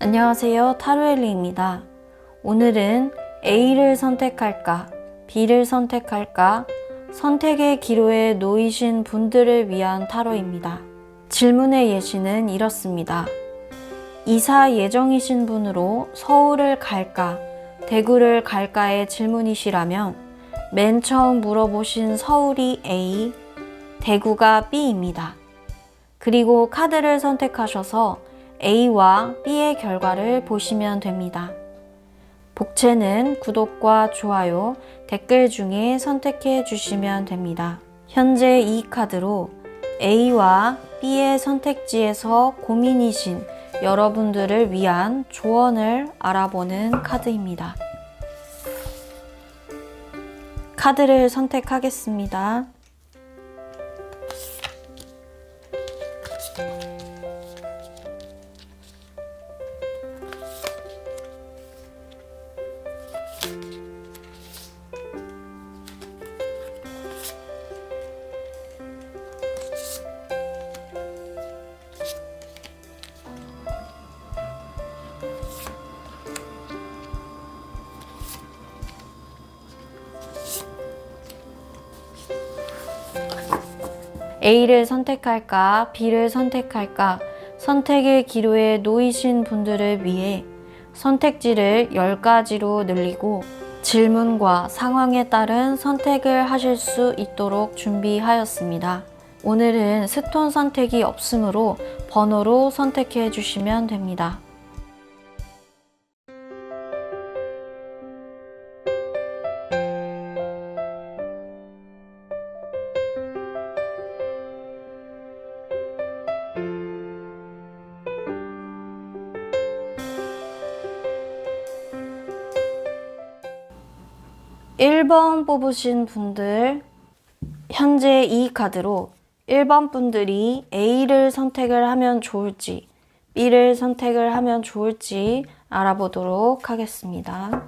안녕하세요. 타로엘리입니다. 오늘은 A를 선택할까, B를 선택할까, 선택의 기로에 놓이신 분들을 위한 타로입니다. 질문의 예시는 이렇습니다. 이사 예정이신 분으로 서울을 갈까, 대구를 갈까의 질문이시라면 맨 처음 물어보신 서울이 A, 대구가 B입니다. 그리고 카드를 선택하셔서 A와 B의 결과를 보시면 됩니다. 복채는 구독과 좋아요, 댓글 중에 선택해 주시면 됩니다. 현재 이 카드로 A와 B의 선택지에서 고민이신 여러분들을 위한 조언을 알아보는 카드입니다. 카드를 선택하겠습니다. A를 선택할까, B를 선택할까, 선택의 기로에 놓이신 분들을 위해 선택지를 10가지로 늘리고 질문과 상황에 따른 선택을 하실 수 있도록 준비하였습니다. 오늘은 스톤 선택이 없으므로 번호로 선택해 주시면 됩니다. (1번) 뽑으신 분들, 현재 이 카드로 1번 분들이 A를 선택을 하면 좋을지 B를 선택을 하면 좋을지 알아보도록 하겠습니다.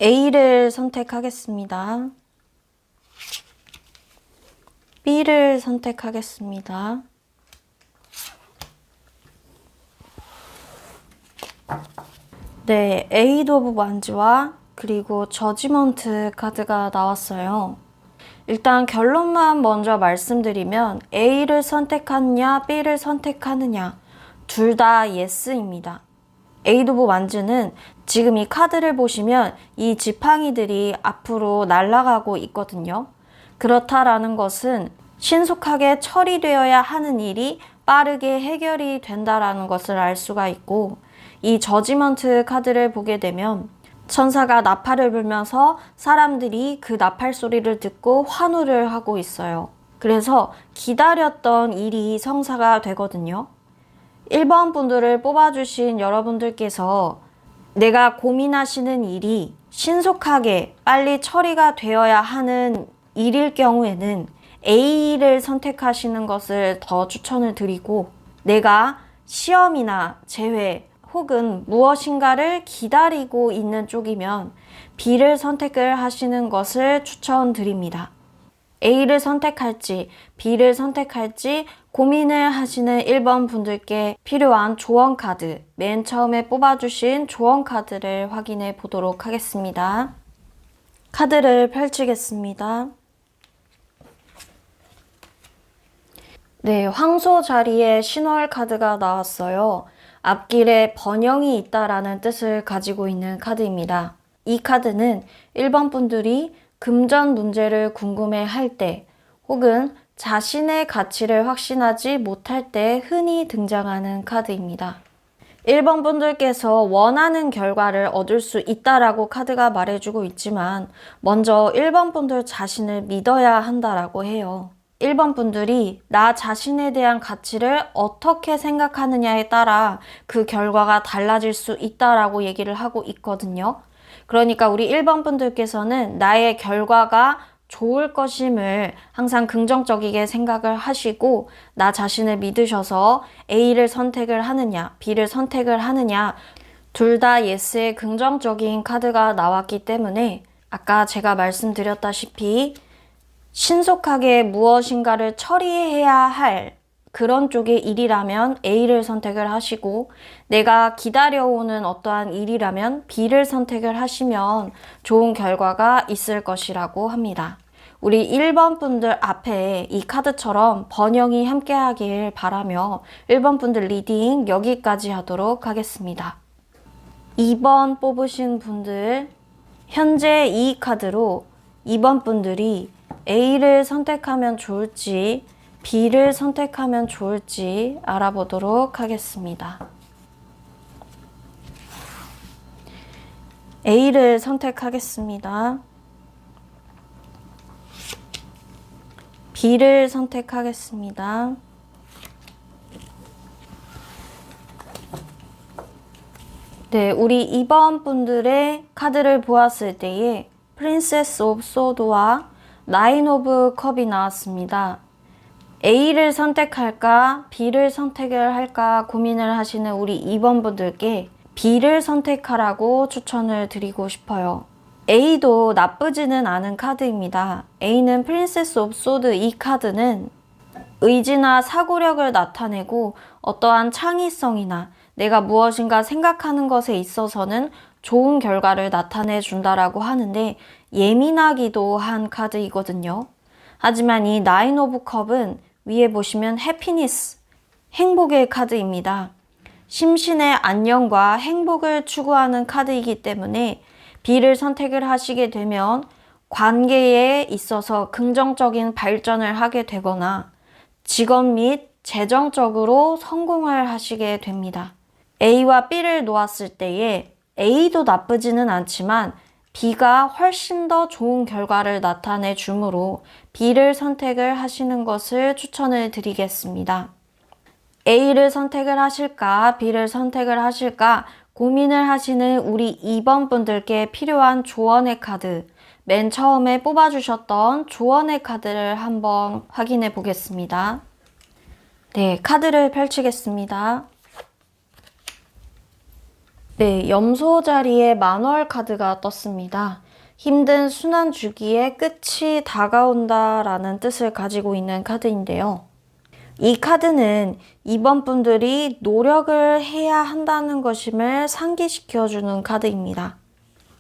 A를 선택하겠습니다. B를 선택하겠습니다. 네, 에이드 오브 완즈와 그리고 저지먼트 카드가 나왔어요. 일단 결론만 먼저 말씀드리면 A를 선택하느냐 B를 선택하느냐 둘 다 예스입니다. 에이드 오브 완즈는 지금 이 카드를 보시면 이 지팡이들이 앞으로 날아가고 있거든요. 그렇다라는 것은 신속하게 처리되어야 하는 일이 빠르게 해결이 된다라는 것을 알 수가 있고, 이 저지먼트 카드를 보게 되면 천사가 나팔을 불면서 사람들이 그 나팔 소리를 듣고 환호를 하고 있어요. 그래서 기다렸던 일이 성사가 되거든요. 1번 분들을 뽑아주신 여러분들께서 내가 고민하시는 일이 신속하게 빨리 처리가 되어야 하는 일일 경우에는 A를 선택하시는 것을 더 추천을 드리고, 내가 시험이나 재회 혹은 무엇인가를 기다리고 있는 쪽이면 B를 선택을 하시는 것을 추천드립니다. A를 선택할지 B를 선택할지 고민을 하시는 1번 분들께 필요한 조언 카드, 맨 처음에 뽑아주신 조언 카드를 확인해 보도록 하겠습니다. 카드를 펼치겠습니다. 네, 황소 자리에 신월 카드가 나왔어요. 앞길에 번영이 있다라는 뜻을 가지고 있는 카드입니다. 이 카드는 1번 분들이 금전 문제를 궁금해할 때 혹은 자신의 가치를 확신하지 못할 때 흔히 등장하는 카드입니다. 1번 분들께서 원하는 결과를 얻을 수 있다라고 카드가 말해주고 있지만 먼저 1번 분들 자신을 믿어야 한다라고 해요. 1번 분들이 나 자신에 대한 가치를 어떻게 생각하느냐에 따라 그 결과가 달라질 수 있다라고 얘기를 하고 있거든요. 그러니까 우리 1번 분들께서는 나의 결과가 좋을 것임을 항상 긍정적이게 생각을 하시고 나 자신을 믿으셔서 A를 선택을 하느냐 B를 선택을 하느냐 둘 다 예스의 긍정적인 카드가 나왔기 때문에 아까 제가 말씀드렸다시피 신속하게 무엇인가를 처리해야 할 그런 쪽의 일이라면 A를 선택을 하시고, 내가 기다려오는 어떠한 일이라면 B를 선택을 하시면 좋은 결과가 있을 것이라고 합니다. 우리 1번 분들 앞에 이 카드처럼 번영이 함께 하길 바라며 1번 분들 리딩 여기까지 하도록 하겠습니다. 2번 뽑으신 분들, 현재 이 카드로 2번 분들이 A를 선택하면 좋을지 B를 선택하면 좋을지 알아보도록 하겠습니다. A를 선택하겠습니다. B를 선택하겠습니다. 네, 우리 2번 분들의 카드를 보았을 때에 프린세스 오브 소드와 나인 오브 컵이 나왔습니다. A를 선택할까 B를 선택을 할까 고민을 하시는 우리 2번 분들께 B를 선택하라고 추천을 드리고 싶어요. A도 나쁘지는 않은 카드입니다. A는 프린세스 오브 소드, 이 카드는 의지나 사고력을 나타내고 어떠한 창의성이나 내가 무엇인가 생각하는 것에 있어서는 좋은 결과를 나타내 준다라고 하는데 예민하기도 한 카드이거든요. 하지만 이 나인 오브 컵은 위에 보시면 해피니스, 행복의 카드입니다. 심신의 안녕과 행복을 추구하는 카드이기 때문에 B를 선택을 하시게 되면 관계에 있어서 긍정적인 발전을 하게 되거나 직업 및 재정적으로 성공을 하시게 됩니다. A와 B를 놓았을 때에 A도 나쁘지는 않지만 B가 훨씬 더 좋은 결과를 나타내 주므로 B를 선택을 하시는 것을 추천을 드리겠습니다. A를 선택을 하실까, B를 선택을 하실까 고민을 하시는 우리 2번 분들께 필요한 조언의 카드, 맨 처음에 뽑아주셨던 조언의 카드를 한번 확인해 보겠습니다. 네, 카드를 펼치겠습니다. 네, 염소 자리에 만월 카드가 떴습니다. 힘든 순환 주기의 끝이 다가온다 라는 뜻을 가지고 있는 카드인데요. 이 카드는 2번 분들이 노력을 해야 한다는 것임을 상기시켜주는 카드입니다.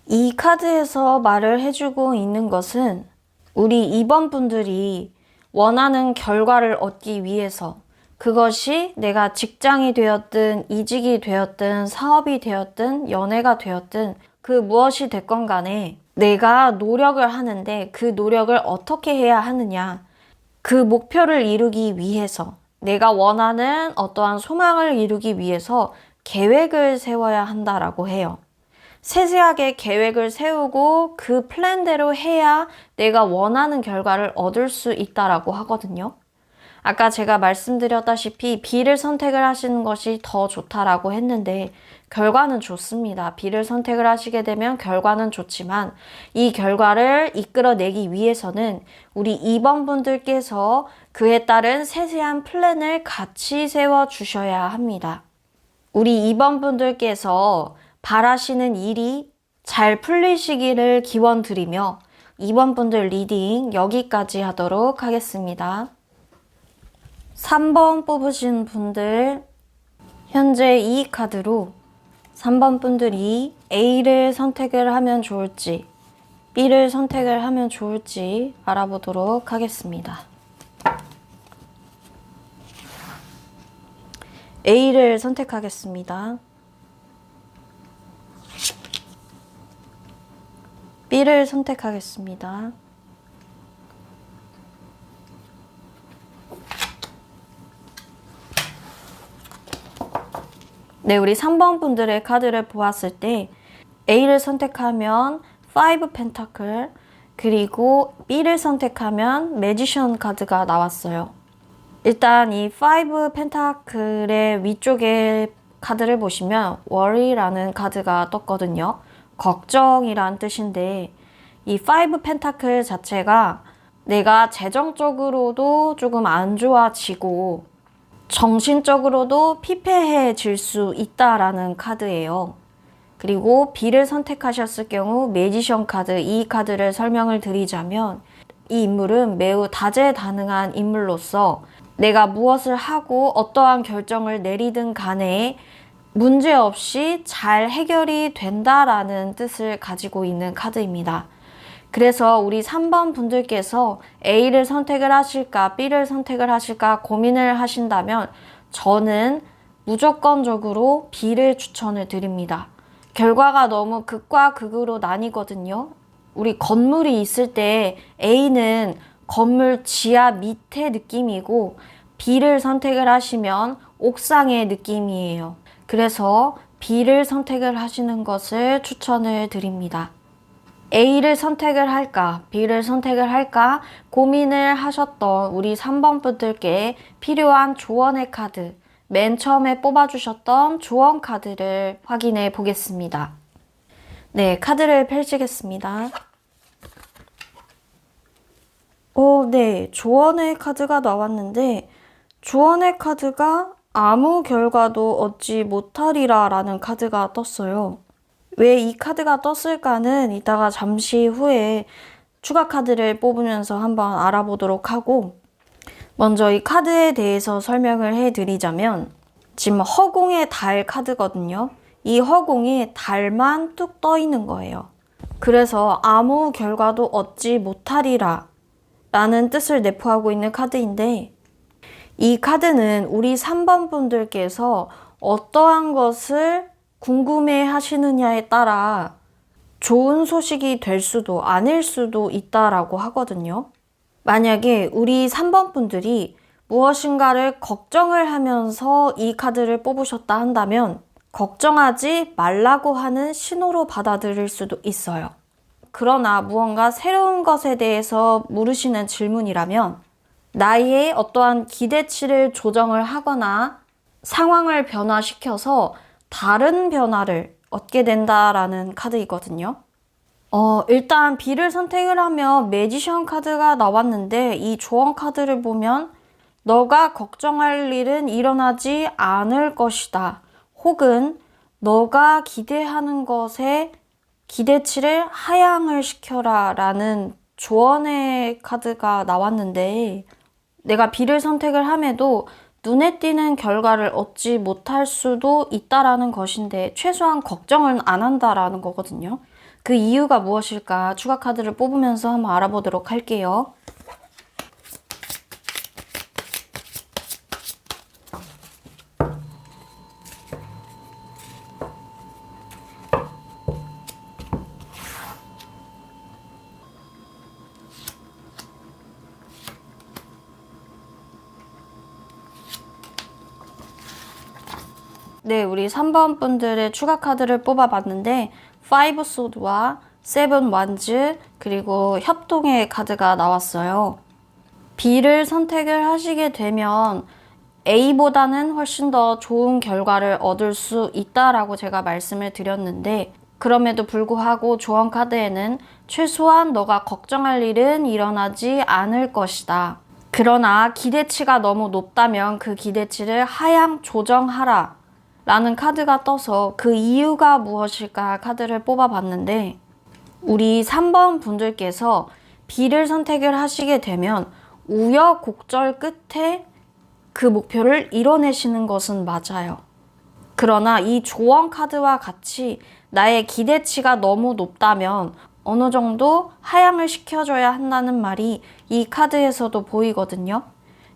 이 카드에서 말을 해주고 있는 것은 우리 2번 분들이 원하는 결과를 얻기 위해서 그것이 내가 직장이 되었든 이직이 되었든 사업이 되었든 연애가 되었든 그 무엇이 됐건 간에 내가 노력을 하는데 그 노력을 어떻게 해야 하느냐, 그 목표를 이루기 위해서 내가 원하는 어떠한 소망을 이루기 위해서 계획을 세워야 한다라고 해요. 세세하게 계획을 세우고 그 플랜대로 해야 내가 원하는 결과를 얻을 수 있다라고 하거든요. 아까 제가 말씀드렸다시피 B를 선택을 하시는 것이 더 좋다라고 했는데 결과는 좋습니다. B를 선택을 하시게 되면 결과는 좋지만 이 결과를 이끌어내기 위해서는 우리 2번 분들께서 그에 따른 세세한 플랜을 같이 세워주셔야 합니다. 우리 2번 분들께서 바라시는 일이 잘 풀리시기를 기원드리며 2번 분들 리딩 여기까지 하도록 하겠습니다. 3번 뽑으신 분들, 현재 이 카드로 3번 분들이 A를 선택을 하면 좋을지 B를 선택을 하면 좋을지 알아보도록 하겠습니다. A를 선택하겠습니다. B를 선택하겠습니다. 네, 우리 3번 분들의 카드를 보았을 때 A를 선택하면 5 펜타클, 그리고 B를 선택하면 매지션 카드가 나왔어요. 일단 이 5 펜타클의 위쪽에 카드를 보시면 worry라는 카드가 떴거든요. 걱정이란 뜻인데 이 5 펜타클 자체가 내가 재정적으로도 조금 안 좋아지고 정신적으로도 피폐해질 수 있다라는 카드예요. 그리고 B를 선택하셨을 경우 매지션 카드, 이 카드를 설명을 드리자면 이 인물은 매우 다재다능한 인물로서 내가 무엇을 하고 어떠한 결정을 내리든 간에 문제없이 잘 해결이 된다라는 뜻을 가지고 있는 카드입니다. 그래서 우리 3번 분들께서 A를 선택을 하실까 B를 선택을 하실까 고민을 하신다면 저는 무조건적으로 B를 추천을 드립니다. 결과가 너무 극과 극으로 나뉘거든요. 우리 건물이 있을 때 A는 건물 지하 밑에 느낌이고 B를 선택을 하시면 옥상의 느낌이에요. 그래서 B를 선택을 하시는 것을 추천을 드립니다. A를 선택을 할까, B를 선택을 할까 고민을 하셨던 우리 3번 분들께 필요한 조언의 카드, 맨 처음에 뽑아주셨던 조언 카드를 확인해 보겠습니다. 네, 카드를 펼치겠습니다. 네, 조언의 카드가 나왔는데 조언의 카드가 아무 결과도 얻지 못하리라 라는 카드가 떴어요. 왜 이 카드가 떴을까는 이따가 잠시 후에 추가 카드를 뽑으면서 한번 알아보도록 하고 먼저 이 카드에 대해서 설명을 해드리자면 지금 허공의 달 카드거든요. 이 허공에 달만 뚝 떠 있는 거예요. 그래서 아무 결과도 얻지 못하리라 라는 뜻을 내포하고 있는 카드인데 이 카드는 우리 3번 분들께서 어떠한 것을 궁금해 하시느냐에 따라 좋은 소식이 될 수도 아닐 수도 있다라고 하거든요. 만약에 우리 3번 분들이 무엇인가를 걱정을 하면서 이 카드를 뽑으셨다 한다면 걱정하지 말라고 하는 신호로 받아들일 수도 있어요. 그러나 무언가 새로운 것에 대해서 물으시는 질문이라면 나의 어떠한 기대치를 조정을 하거나 상황을 변화시켜서 다른 변화를 얻게 된다라는 카드이거든요. 일단 B를 선택을 하면 매지션 카드가 나왔는데 이 조언 카드를 보면 너가 걱정할 일은 일어나지 않을 것이다. 혹은 너가 기대하는 것에 기대치를 하향을 시켜라 라는 조언의 카드가 나왔는데 내가 B를 선택을 함에도 눈에 띄는 결과를 얻지 못할 수도 있다라는 것인데 최소한 걱정은 안 한다라는 거거든요. 그 이유가 무엇일까 추가 카드를 뽑으면서 한번 알아보도록 할게요. 네, 우리 3번 분들의 추가 카드를 뽑아봤는데 5 소드와 7 완즈 그리고 협동의 카드가 나왔어요. B를 선택을 하시게 되면 A보다는 훨씬 더 좋은 결과를 얻을 수 있다라고 제가 말씀을 드렸는데 그럼에도 불구하고 조언 카드에는 최소한 너가 걱정할 일은 일어나지 않을 것이다. 그러나 기대치가 너무 높다면 그 기대치를 하향 조정하라 라는 카드가 떠서 그 이유가 무엇일까 카드를 뽑아봤는데 우리 3번 분들께서 B를 선택을 하시게 되면 우여곡절 끝에 그 목표를 이뤄내시는 것은 맞아요. 그러나 이 조언 카드와 같이 나의 기대치가 너무 높다면 어느 정도 하향을 시켜줘야 한다는 말이 이 카드에서도 보이거든요.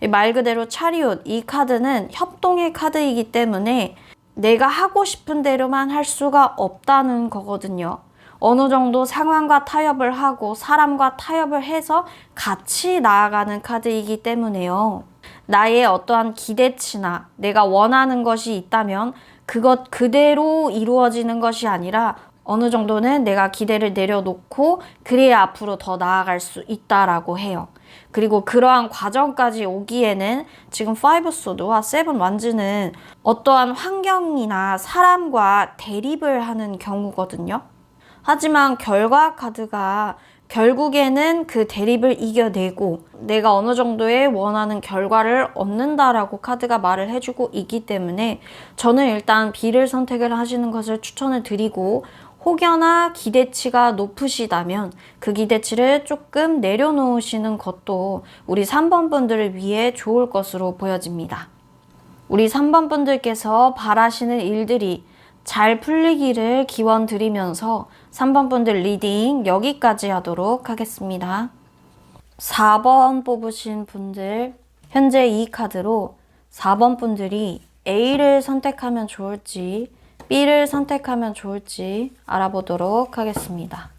말 그대로 차리옷, 이 카드는 협동의 카드이기 때문에 내가 하고 싶은 대로만 할 수가 없다는 거거든요. 어느 정도 상황과 타협을 하고 사람과 타협을 해서 같이 나아가는 카드이기 때문에요. 나의 어떠한 기대치나 내가 원하는 것이 있다면 그것 그대로 이루어지는 것이 아니라 어느 정도는 내가 기대를 내려놓고 그래야 앞으로 더 나아갈 수 있다라고 해요. 그리고 그러한 과정까지 오기에는 지금 5 소드와 7 완즈는 어떠한 환경이나 사람과 대립을 하는 경우거든요. 하지만 결과 카드가 결국에는 그 대립을 이겨내고 내가 어느 정도의 원하는 결과를 얻는다라고 카드가 말을 해주고 있기 때문에 저는 일단 B를 선택을 하시는 것을 추천을 드리고 혹여나 기대치가 높으시다면 그 기대치를 조금 내려놓으시는 것도 우리 3번 분들을 위해 좋을 것으로 보여집니다. 우리 3번 분들께서 바라시는 일들이 잘 풀리기를 기원 드리면서 3번 분들 리딩 여기까지 하도록 하겠습니다. 4번 뽑으신 분들, 현재 이 카드로 4번 분들이 A를 선택하면 좋을지 B를 선택하면 좋을지 알아보도록 하겠습니다.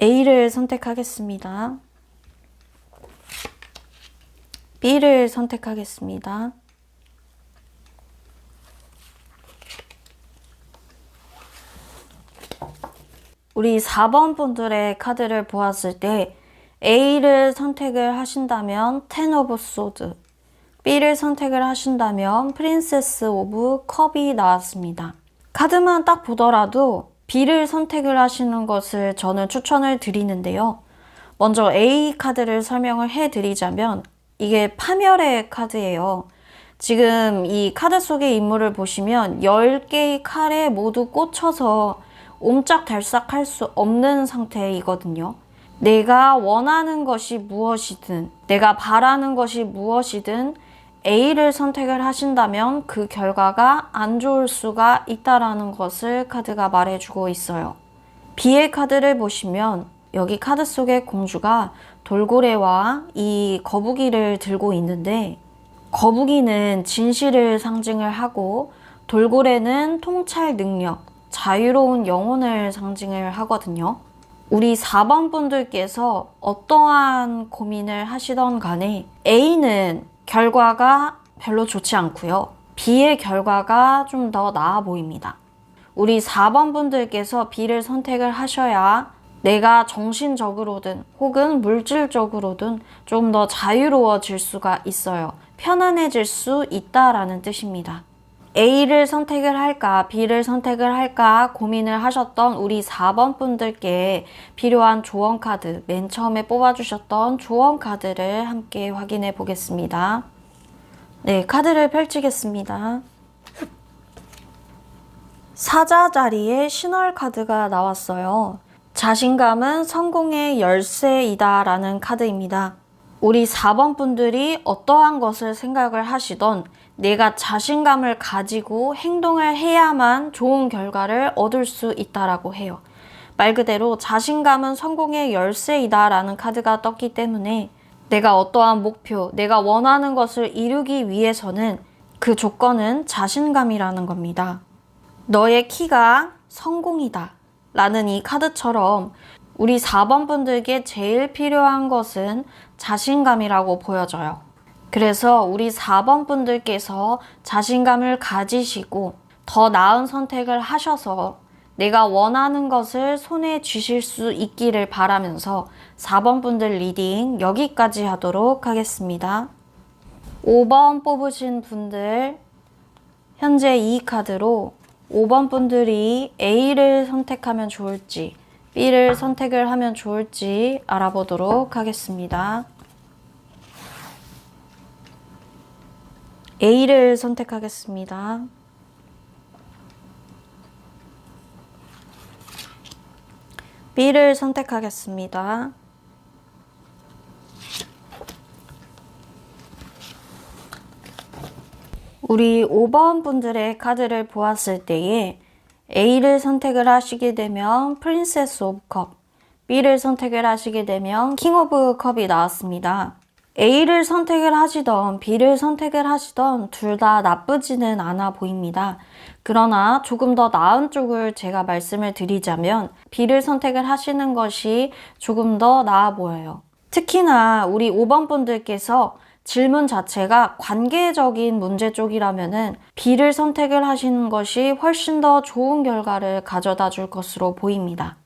A를 선택하겠습니다. B를 선택하겠습니다. 우리 4번 분들의 카드를 보았을 때 A를 선택을 하신다면 Ten of Swords, B를 선택을 하신다면 프린세스 오브 컵이 나왔습니다. 카드만 딱 보더라도 B를 선택을 하시는 것을 저는 추천을 드리는데요. 먼저 A 카드를 설명을 해드리자면 이게 파멸의 카드예요. 지금 이 카드 속의 인물을 보시면 10개의 칼에 모두 꽂혀서 옴짝달싹 할 수 없는 상태이거든요. 내가 원하는 것이 무엇이든, 내가 바라는 것이 무엇이든 A를 선택을 하신다면 그 결과가 안 좋을 수가 있다라는 것을 카드가 말해주고 있어요. B의 카드를 보시면 여기 카드 속의 공주가 돌고래와 이 거북이를 들고 있는데, 거북이는 진실을 상징을 하고 돌고래는 통찰 능력, 자유로운 영혼을 상징을 하거든요. 우리 4번 분들께서 어떠한 고민을 하시던 간에 A는 결과가 별로 좋지 않고요. B의 결과가 좀 더 나아 보입니다. 우리 4번 분들께서 B를 선택을 하셔야 내가 정신적으로든 혹은 물질적으로든 좀 더 자유로워질 수가 있어요. 편안해질 수 있다라는 뜻입니다. A를 선택을 할까 B를 선택을 할까 고민을 하셨던 우리 4번 분들께 필요한 조언 카드, 맨 처음에 뽑아주셨던 조언 카드를 함께 확인해 보겠습니다. 네, 카드를 펼치겠습니다. 사자 자리에 신월 카드가 나왔어요. 자신감은 성공의 열쇠이다 라는 카드입니다. 우리 4번 분들이 어떠한 것을 생각을 하시던 내가 자신감을 가지고 행동을 해야만 좋은 결과를 얻을 수 있다라고 해요. 말 그대로 자신감은 성공의 열쇠이다 라는 카드가 떴기 때문에 내가 어떠한 목표, 내가 원하는 것을 이루기 위해서는 그 조건은 자신감이라는 겁니다. 너의 키가 성공이다 라는 이 카드처럼 우리 4번 분들께 제일 필요한 것은 자신감이라고 보여져요. 그래서 우리 4번 분들께서 자신감을 가지시고 더 나은 선택을 하셔서 내가 원하는 것을 손에 쥐실 수 있기를 바라면서 4번 분들 리딩 여기까지 하도록 하겠습니다. 5번 뽑으신 분들, 현재 이 카드로 5번 분들이 A를 선택하면 좋을지 B를 선택을 하면 좋을지 알아보도록 하겠습니다. A를 선택하겠습니다. B를 선택하겠습니다. 우리 5번 분들의 카드를 보았을 때에 A를 선택을 하시게 되면 프린세스 오브 컵, B를 선택을 하시게 되면 킹 오브 컵이 나왔습니다. A를 선택을 하시던 B를 선택을 하시던 둘 다 나쁘지는 않아 보입니다. 그러나 조금 더 나은 쪽을 제가 말씀을 드리자면 B를 선택을 하시는 것이 조금 더 나아 보여요. 특히나 우리 5번 분들께서 질문 자체가 관계적인 문제 쪽이라면은 B를 선택을 하시는 것이 훨씬 더 좋은 결과를 가져다 줄 것으로 보입니다.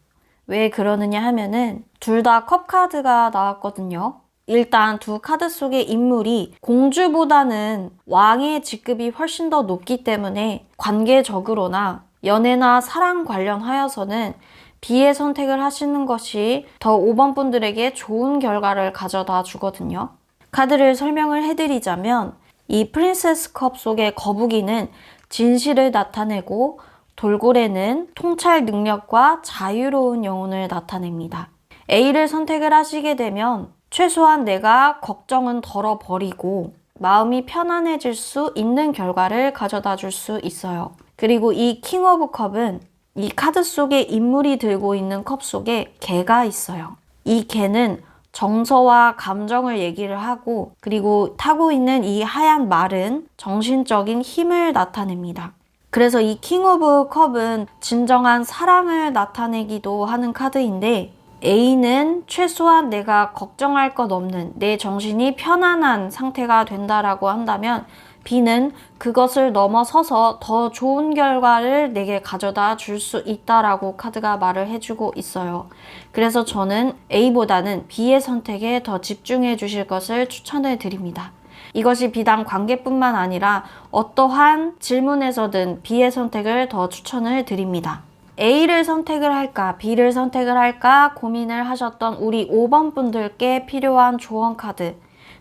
왜 그러느냐 하면은 둘 다 컵 카드가 나왔거든요. 일단 두 카드 속의 인물이 공주보다는 왕의 직급이 훨씬 더 높기 때문에 관계적으로나 연애나 사랑 관련하여서는 B의 선택을 하시는 것이 더 5번 분들에게 좋은 결과를 가져다 주거든요. 카드를 설명을 해드리자면 이 프린세스 컵 속의 거북이는 진실을 나타내고 돌고래는 통찰 능력과 자유로운 영혼을 나타냅니다. A를 선택을 하시게 되면 최소한 내가 걱정은 덜어버리고 마음이 편안해질 수 있는 결과를 가져다 줄 수 있어요. 그리고 이 킹 오브 컵은 이 카드 속에 인물이 들고 있는 컵 속에 개가 있어요. 이 개는 정서와 감정을 얘기를 하고, 그리고 타고 있는 이 하얀 말은 정신적인 힘을 나타냅니다. 그래서 이 킹 오브 컵은 진정한 사랑을 나타내기도 하는 카드인데, A는 최소한 내가 걱정할 것 없는 내 정신이 편안한 상태가 된다라고 한다면, B는 그것을 넘어서서 더 좋은 결과를 내게 가져다 줄 수 있다라고 카드가 말을 해주고 있어요. 그래서 저는 A보다는 B의 선택에 더 집중해 주실 것을 추천해 드립니다. 이것이 비단 관계뿐만 아니라 어떠한 질문에서든 B의 선택을 더 추천을 드립니다. A를 선택을 할까, B를 선택을 할까 고민을 하셨던 우리 5번 분들께 필요한 조언 카드,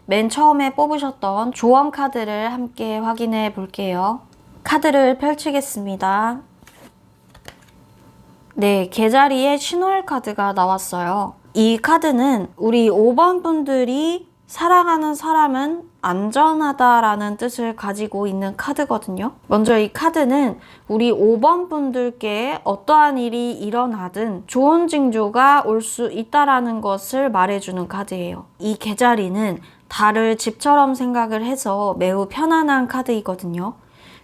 맨 처음에 뽑으셨던 조언 카드를 함께 확인해 볼게요. 카드를 펼치겠습니다. 네, 개자리에 신호할 카드가 나왔어요. 이 카드는 우리 5번 분들이 사랑하는 사람은 안전하다라는 뜻을 가지고 있는 카드거든요. 먼저 이 카드는 우리 5번 분들께 어떠한 일이 일어나든 좋은 징조가 올 수 있다라는 것을 말해주는 카드예요. 이 개자리는 달을 집처럼 생각을 해서 매우 편안한 카드이거든요.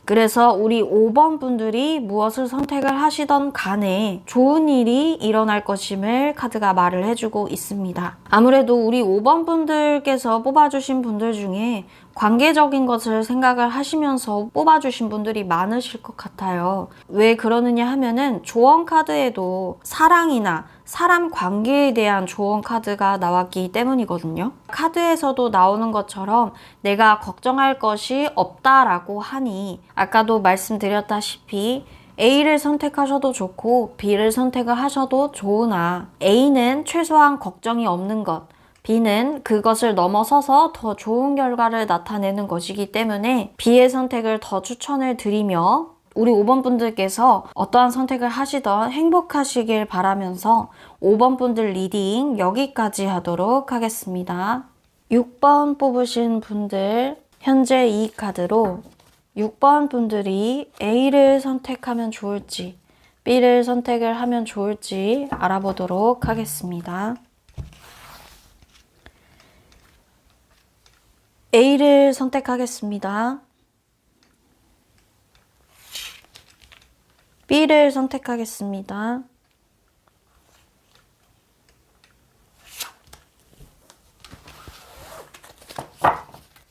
그래서 우리 5번 분들이 무엇을 선택을 하시던 간에 좋은 일이 일어날 것임을 카드가 말을 해주고 있습니다. 아무래도 우리 5번 분들께서 뽑아주신 분들 중에 관계적인 것을 생각을 하시면서 뽑아주신 분들이 많으실 것 같아요. 왜 그러느냐 하면은 조언 카드에도 사랑이나 사람 관계에 대한 조언 카드가 나왔기 때문이거든요. 카드에서도 나오는 것처럼 내가 걱정할 것이 없다라고 하니 아까도 말씀드렸다시피 A를 선택하셔도 좋고 B를 선택을 하셔도 좋으나 A는 최소한 걱정이 없는 것, B는 그것을 넘어서서 더 좋은 결과를 나타내는 것이기 때문에 B의 선택을 더 추천을 드리며 우리 5번 분들께서 어떠한 선택을 하시던 행복하시길 바라면서 5번 분들 리딩 여기까지 하도록 하겠습니다. 6번 뽑으신 분들 현재 이 카드로 6번 분들이 A를 선택하면 좋을지 B를 선택을 하면 좋을지 알아보도록 하겠습니다. A를 선택하겠습니다. B를 선택하겠습니다.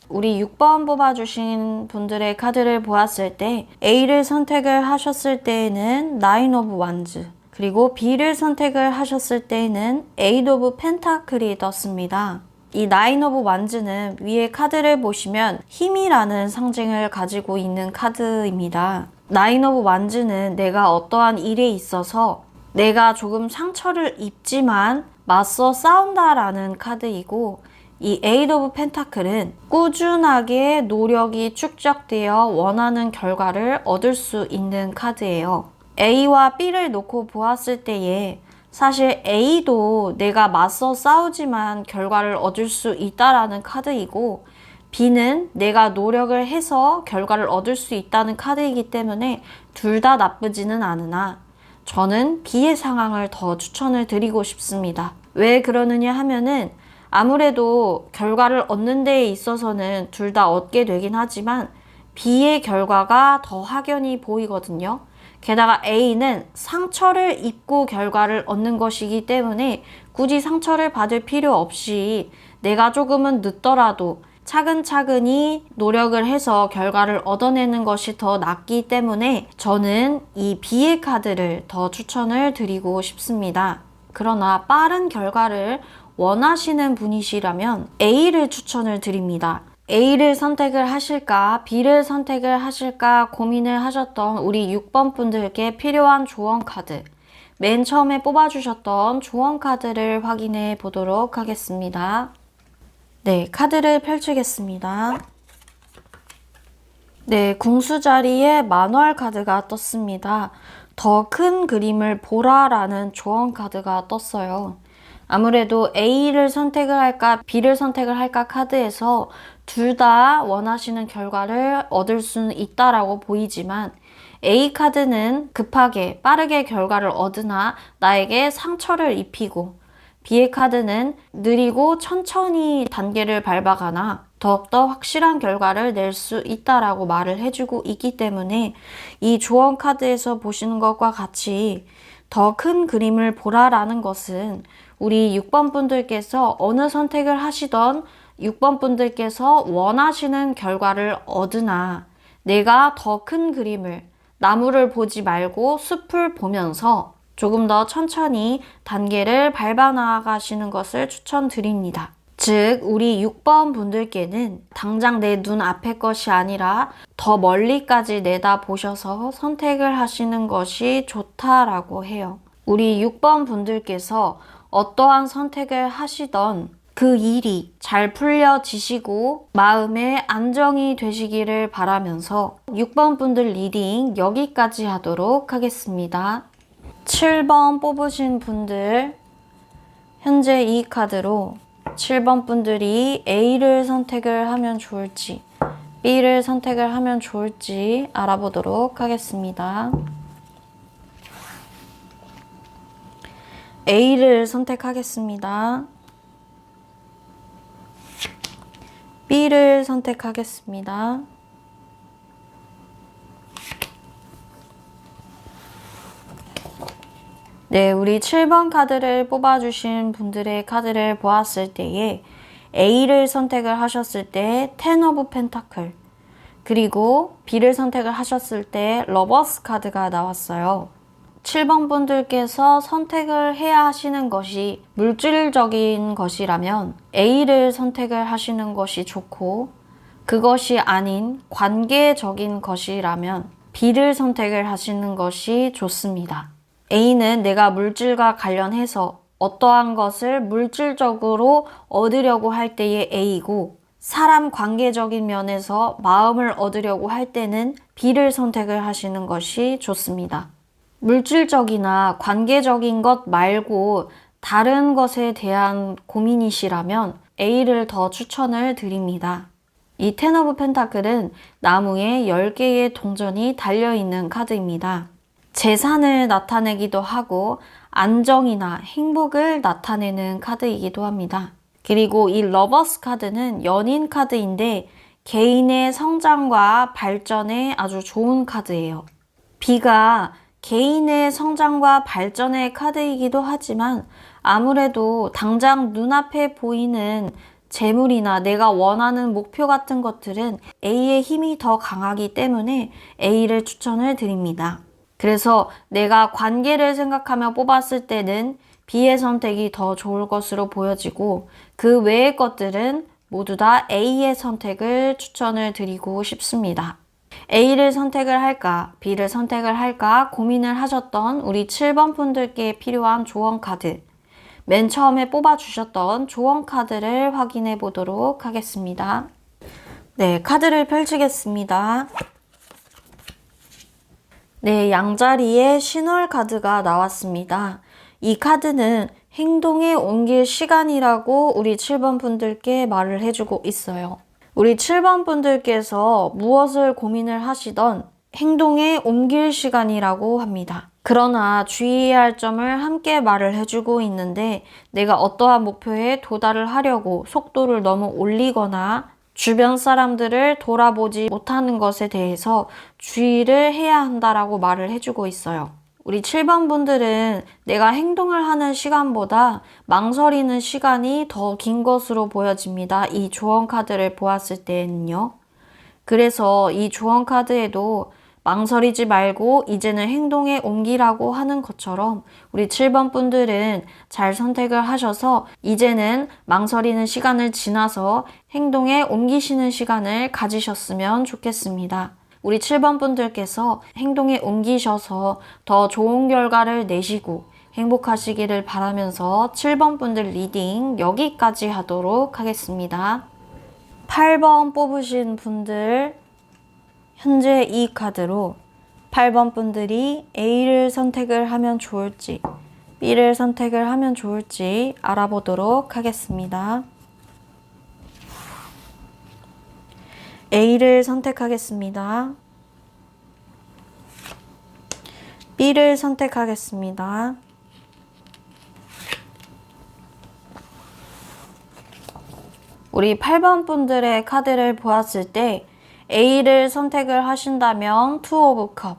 우리 6번 뽑아주신 분들의 카드를 보았을 때 A를 선택을 하셨을 때에는 나인 오브 완즈, 그리고 B를 선택을 하셨을 때에는 에이트 오브 펜타클이 떴습니다. 이 나인 오브 완즈는 위에 카드를 보시면 힘이라는 상징을 가지고 있는 카드입니다. 나인 오브 완즈는 내가 어떠한 일에 있어서 내가 조금 상처를 입지만 맞서 싸운다라는 카드이고, 이 에이트 오브 펜타클은 꾸준하게 노력이 축적되어 원하는 결과를 얻을 수 있는 카드예요. A와 B를 놓고 보았을 때에 사실 A도 내가 맞서 싸우지만 결과를 얻을 수 있다라는 카드이고, B는 내가 노력을 해서 결과를 얻을 수 있다는 카드이기 때문에 둘 다 나쁘지는 않으나 저는 B의 상황을 더 추천을 드리고 싶습니다. 왜 그러느냐 하면은 아무래도 결과를 얻는 데에 있어서는 둘 다 얻게 되긴 하지만 B의 결과가 더 확연히 보이거든요. 게다가 A는 상처를 입고 결과를 얻는 것이기 때문에 굳이 상처를 받을 필요 없이 내가 조금은 늦더라도 차근차근히 노력을 해서 결과를 얻어내는 것이 더 낫기 때문에 저는 이 B의 카드를 더 추천을 드리고 싶습니다. 그러나 빠른 결과를 원하시는 분이시라면 A를 추천을 드립니다. A를 선택을 하실까 B를 선택을 하실까 고민을 하셨던 우리 6번 분들께 필요한 조언 카드, 맨 처음에 뽑아주셨던 조언 카드를 확인해 보도록 하겠습니다. 네, 카드를 펼치겠습니다. 네, 궁수 자리에 만월 카드가 떴습니다. 더 큰 그림을 보라라는 조언 카드가 떴어요. 아무래도 A를 선택을 할까 B를 선택을 할까 카드에서 둘 다 원하시는 결과를 얻을 수는 있다라고 보이지만 A 카드는 급하게 빠르게 결과를 얻으나 나에게 상처를 입히고 B의 카드는 느리고 천천히 단계를 밟아가나 더욱더 확실한 결과를 낼 수 있다라고 말을 해주고 있기 때문에 이 조언 카드에서 보시는 것과 같이 더 큰 그림을 보라라는 것은 우리 6번 분들께서 어느 선택을 하시던 6번 분들께서 원하시는 결과를 얻으나 내가 더 큰 그림을 나무를 보지 말고 숲을 보면서 조금 더 천천히 단계를 밟아 나가시는 것을 추천드립니다. 즉, 우리 6번 분들께는 당장 내 눈 앞의 것이 아니라 더 멀리까지 내다보셔서 선택을 하시는 것이 좋다라고 해요. 우리 6번 분들께서 어떠한 선택을 하시던 그 일이 잘 풀려지시고 마음의 안정이 되시기를 바라면서 6번 분들 리딩 여기까지 하도록 하겠습니다. 7번 뽑으신 분들 현재 이 카드로 7번 분들이 A를 선택을 하면 좋을지 B를 선택을 하면 좋을지 알아보도록 하겠습니다. A를 선택하겠습니다. B를 선택하겠습니다. 네, 우리 7번 카드를 뽑아주신 분들의 카드를 보았을 때에 A를 선택을 하셨을 때 텐 오브 펜타클, 그리고 B를 선택을 하셨을 때 러버스 카드가 나왔어요. 7번 분들께서 선택을 해야 하시는 것이 물질적인 것이라면 A를 선택을 하시는 것이 좋고, 그것이 아닌 관계적인 것이라면 B를 선택을 하시는 것이 좋습니다. A는 내가 물질과 관련해서 어떠한 것을 물질적으로 얻으려고 할 때의 A이고, 사람 관계적인 면에서 마음을 얻으려고 할 때는 B를 선택을 하시는 것이 좋습니다. 물질적이나 관계적인 것 말고 다른 것에 대한 고민이시라면 A를 더 추천을 드립니다. 이 텐 오브 펜타클은 나무에 10개의 동전이 달려있는 카드입니다. 재산을 나타내기도 하고 안정이나 행복을 나타내는 카드이기도 합니다. 그리고 이 러버스 카드는 연인 카드인데 개인의 성장과 발전에 아주 좋은 카드예요. B가 개인의 성장과 발전의 카드이기도 하지만 아무래도 당장 눈앞에 보이는 재물이나 내가 원하는 목표 같은 것들은 A의 힘이 더 강하기 때문에 A를 추천을 드립니다. 그래서 내가 관계를 생각하며 뽑았을 때는 B의 선택이 더 좋을 것으로 보여지고, 그 외의 것들은 모두 다 A의 선택을 추천을 드리고 싶습니다. A를 선택을 할까, B를 선택을 할까 고민을 하셨던 우리 7번 분들께 필요한 조언 카드, 맨 처음에 뽑아주셨던 조언 카드를 확인해 보도록 하겠습니다. 네, 카드를 펼치겠습니다. 네, 양자리에 신월 카드가 나왔습니다. 이 카드는 행동에 옮길 시간이라고 우리 7번 분들께 말을 해주고 있어요. 우리 7번 분들께서 무엇을 고민을 하시던 행동에 옮길 시간이라고 합니다. 그러나 주의해야 할 점을 함께 말을 해주고 있는데, 내가 어떠한 목표에 도달을 하려고 속도를 너무 올리거나 주변 사람들을 돌아보지 못하는 것에 대해서 주의를 해야 한다라고 말을 해주고 있어요. 우리 7번 분들은 내가 행동을 하는 시간보다 망설이는 시간이 더 긴 것으로 보여집니다. 이 조언 카드를 보았을 때는요. 그래서 이 조언 카드에도 망설이지 말고 이제는 행동에 옮기라고 하는 것처럼 우리 7번 분들은 잘 선택을 하셔서 이제는 망설이는 시간을 지나서 행동에 옮기시는 시간을 가지셨으면 좋겠습니다. 우리 7번 분들께서 행동에 옮기셔서 더 좋은 결과를 내시고 행복하시기를 바라면서 7번 분들 리딩 여기까지 하도록 하겠습니다. 8번 뽑으신 분들 현재 이 카드로 8번 분들이 A를 선택을 하면 좋을지 B를 선택을 하면 좋을지 알아보도록 하겠습니다. A를 선택하겠습니다. B를 선택하겠습니다. 우리 8번 분들의 카드를 보았을 때 A를 선택을 하신다면 투 오브 컵,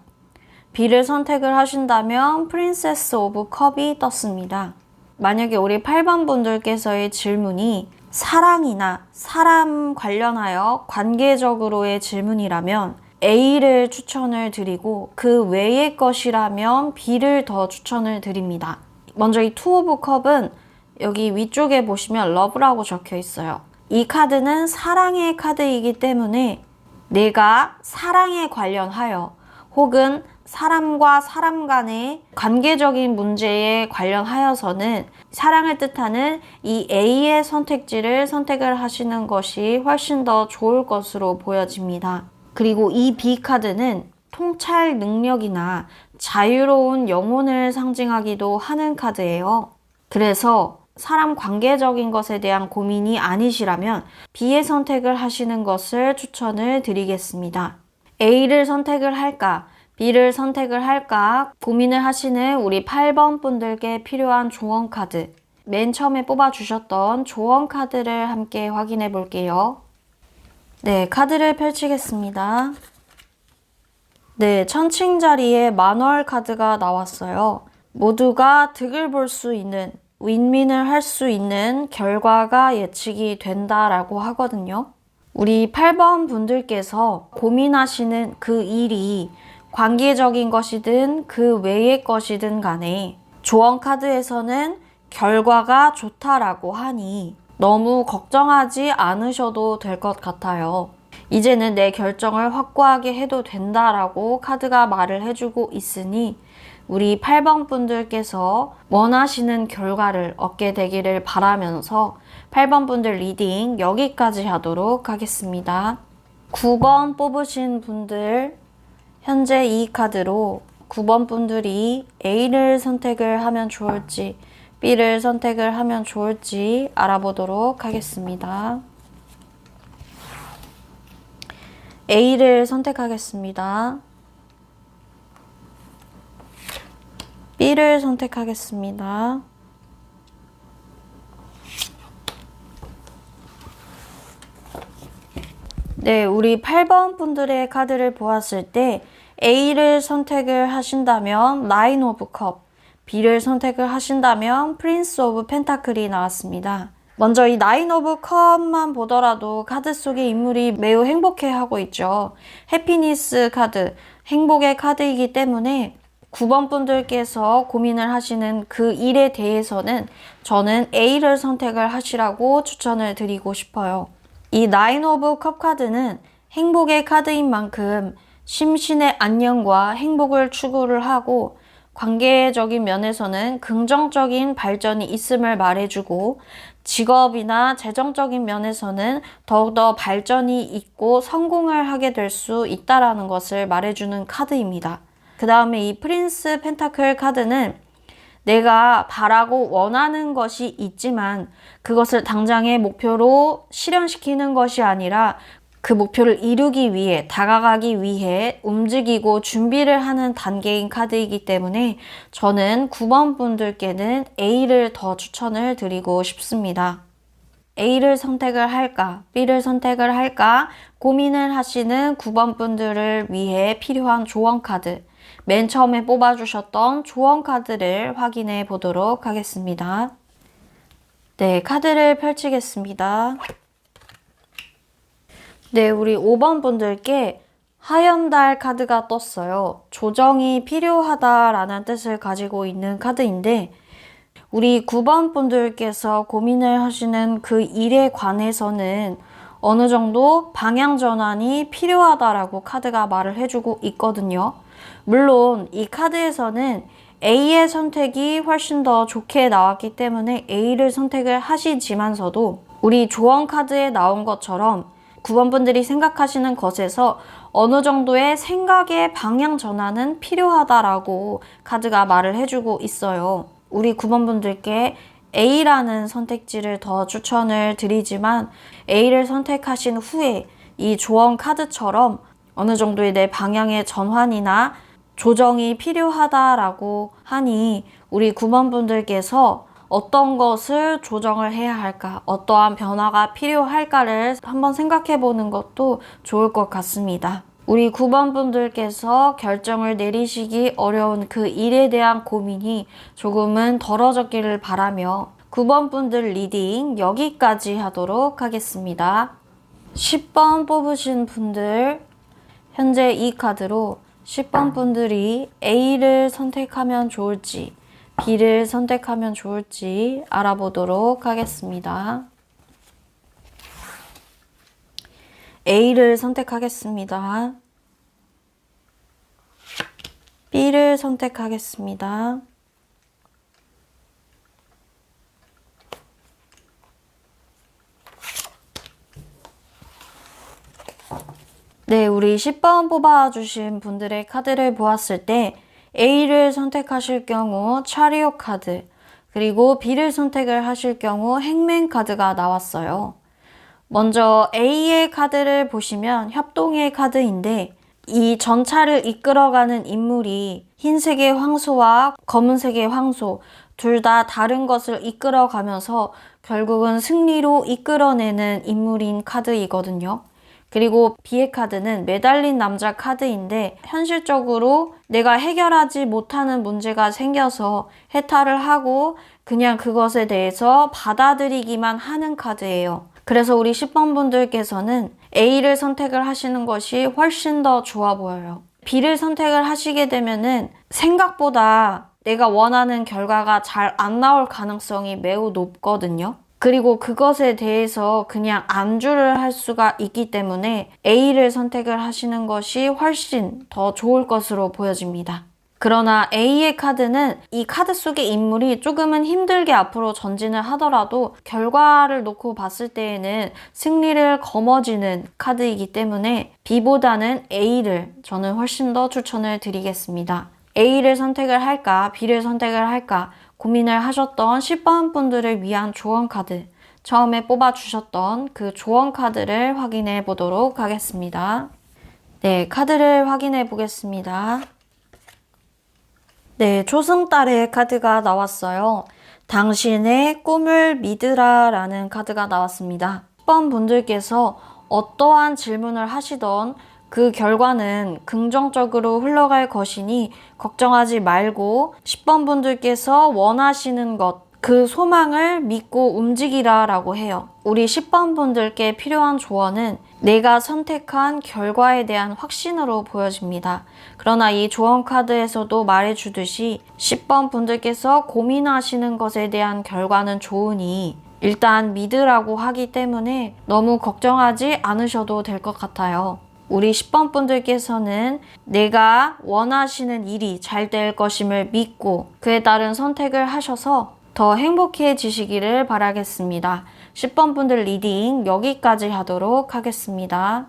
B를 선택을 하신다면 프린세스 오브 컵이 떴습니다. 만약에 우리 8번 분들께서의 질문이 사랑이나 사람 관련하여 관계적으로의 질문이라면 A를 추천을 드리고 그 외의 것이라면 B를 더 추천을 드립니다. 먼저 이 투 오브 컵은 여기 위쪽에 보시면 러브라고 적혀 있어요. 이 카드는 사랑의 카드이기 때문에 내가 사랑에 관련하여 혹은 사람과 사람 간의 관계적인 문제에 관련하여서는 사랑을 뜻하는 이 A의 선택지를 선택을 하시는 것이 훨씬 더 좋을 것으로 보여집니다. 그리고 이 B 카드는 통찰 능력이나 자유로운 영혼을 상징하기도 하는 카드예요. 그래서 사람 관계적인 것에 대한 고민이 아니시라면 B의 선택을 하시는 것을 추천을 드리겠습니다. A를 선택을 할까? B를 선택을 할까 고민을 하시는 우리 8번 분들께 필요한 조언 카드, 맨 처음에 뽑아주셨던 조언 카드를 함께 확인해 볼게요. 네, 카드를 펼치겠습니다. 네, 천칭 자리에 마누얼 카드가 나왔어요. 모두가 득을 볼 수 있는, 윈윈을 할 수 있는 결과가 예측이 된다라고 하거든요. 우리 8번 분들께서 고민하시는 그 일이 관계적인 것이든 그 외의 것이든 간에 조언 카드에서는 결과가 좋다라고 하니 너무 걱정하지 않으셔도 될 것 같아요. 이제는 내 결정을 확고하게 해도 된다라고 카드가 말을 해주고 있으니 우리 8번 분들께서 원하시는 결과를 얻게 되기를 바라면서 8번 분들 리딩 여기까지 하도록 하겠습니다. 9번 뽑으신 분들 현재 이 카드로 9번 분들이 A를 선택을 하면 좋을지 B를 선택을 하면 좋을지 알아보도록 하겠습니다. A를 선택하겠습니다. B를 선택하겠습니다. 네, 우리 8번 분들의 카드를 보았을 때 A를 선택을 하신다면 나인 오브 컵, B를 선택을 하신다면 프린스 오브 펜타클이 나왔습니다. 먼저 이 나인 오브 컵만 보더라도 카드 속의 인물이 매우 행복해하고 있죠. 해피니스 카드, 행복의 카드이기 때문에 9번 분들께서 고민을 하시는 그 일에 대해서는 저는 A를 선택을 하시라고 추천을 드리고 싶어요. 이 나인 오브 컵 카드는 행복의 카드인 만큼 심신의 안녕과 행복을 추구를 하고 관계적인 면에서는 긍정적인 발전이 있음을 말해주고 직업이나 재정적인 면에서는 더욱더 발전이 있고 성공을 하게 될 수 있다는 것을 말해주는 카드입니다. 그 다음에 이 프린스 펜타클 카드는 내가 바라고 원하는 것이 있지만 그것을 당장의 목표로 실현시키는 것이 아니라 그 목표를 이루기 위해 다가가기 위해 움직이고 준비를 하는 단계인 카드이기 때문에 저는 9번 분들께는 A를 더 추천을 드리고 싶습니다. A를 선택을 할까, B를 선택을 할까 고민을 하시는 9번 분들을 위해 필요한 조언 카드, 맨 처음에 뽑아주셨던 조언 카드를 확인해 보도록 하겠습니다. 네, 카드를 펼치겠습니다. 네, 우리 5번 분들께 하얀 달 카드가 떴어요. 조정이 필요하다라는 뜻을 가지고 있는 카드인데 우리 9번 분들께서 고민을 하시는 그 일에 관해서는 어느 정도 방향 전환이 필요하다라고 카드가 말을 해주고 있거든요. 물론 이 카드에서는 A의 선택이 훨씬 더 좋게 나왔기 때문에 A를 선택을 하시지만서도 우리 조언 카드에 나온 것처럼 9번 분들이 생각하시는 것에서 어느 정도의 생각의 방향 전환은 필요하다라고 카드가 말을 해주고 있어요. 우리 9번분들께 A라는 선택지를 더 추천을 드리지만 A를 선택하신 후에 이 조언 카드처럼 어느 정도의 내 방향의 전환이나 조정이 필요하다라고 하니 우리 9번분들께서 어떤 것을 조정을 해야 할까, 어떠한 변화가 필요할까를 한번 생각해 보는 것도 좋을 것 같습니다. 우리 9번분들께서 결정을 내리시기 어려운 그 일에 대한 고민이 조금은 덜어졌기를 바라며 9번분들 리딩 여기까지 하도록 하겠습니다. 10번 뽑으신 분들, 현재 이 카드로 10번 분들이 A를 선택하면 좋을지 B를 선택하면 좋을지 알아보도록 하겠습니다. A를 선택하겠습니다. B를 선택하겠습니다. 네, 우리 10번 뽑아주신 분들의 카드를 보았을 때 A를 선택하실 경우 차리오 카드, 그리고 B를 선택을 하실 경우 행맨 카드가 나왔어요. 먼저 A의 카드를 보시면 협동의 카드인데 이 전차를 이끌어가는 인물이 흰색의 황소와 검은색의 황소 둘 다 다른 것을 이끌어가면서 결국은 승리로 이끌어내는 인물인 카드이거든요. 그리고 B의 카드는 매달린 남자 카드인데 현실적으로 내가 해결하지 못하는 문제가 생겨서 해탈을 하고 그냥 그것에 대해서 받아들이기만 하는 카드예요. 그래서 우리 10번 분들께서는 A를 선택을 하시는 것이 훨씬 더 좋아 보여요. B를 선택을 하시게 되면은 생각보다 내가 원하는 결과가 잘 안 나올 가능성이 매우 높거든요. 그리고 그것에 대해서 그냥 안주를 할 수가 있기 때문에 A를 선택을 하시는 것이 훨씬 더 좋을 것으로 보여집니다. 그러나 A의 카드는 이 카드 속의 인물이 조금은 힘들게 앞으로 전진을 하더라도 결과를 놓고 봤을 때에는 승리를 거머쥐는 카드이기 때문에 B보다는 A를 저는 훨씬 더 추천을 드리겠습니다. A를 선택을 할까, B를 선택을 할까 고민을 하셨던 10번 분들을 위한 조언 카드, 처음에 뽑아주셨던 그 조언 카드를 확인해 보도록 하겠습니다. 네, 카드를 확인해 보겠습니다. 네, 초승달의 카드가 나왔어요. 당신의 꿈을 믿으라 라는 카드가 나왔습니다. 10번 분들께서 어떠한 질문을 하시던 그 결과는 긍정적으로 흘러갈 것이니 걱정하지 말고 10번 분들께서 원하시는 것, 그 소망을 믿고 움직이라 라고 해요. 우리 10번 분들께 필요한 조언은 내가 선택한 결과에 대한 확신으로 보여집니다. 그러나 이 조언 카드에서도 말해주듯이 10번 분들께서 고민하시는 것에 대한 결과는 좋으니 일단 믿으라고 하기 때문에 너무 걱정하지 않으셔도 될 것 같아요. 우리 10번 분들께서는 내가 원하시는 일이 잘 될 것임을 믿고 그에 따른 선택을 하셔서 더 행복해지시기를 바라겠습니다. 10번 분들 리딩 여기까지 하도록 하겠습니다.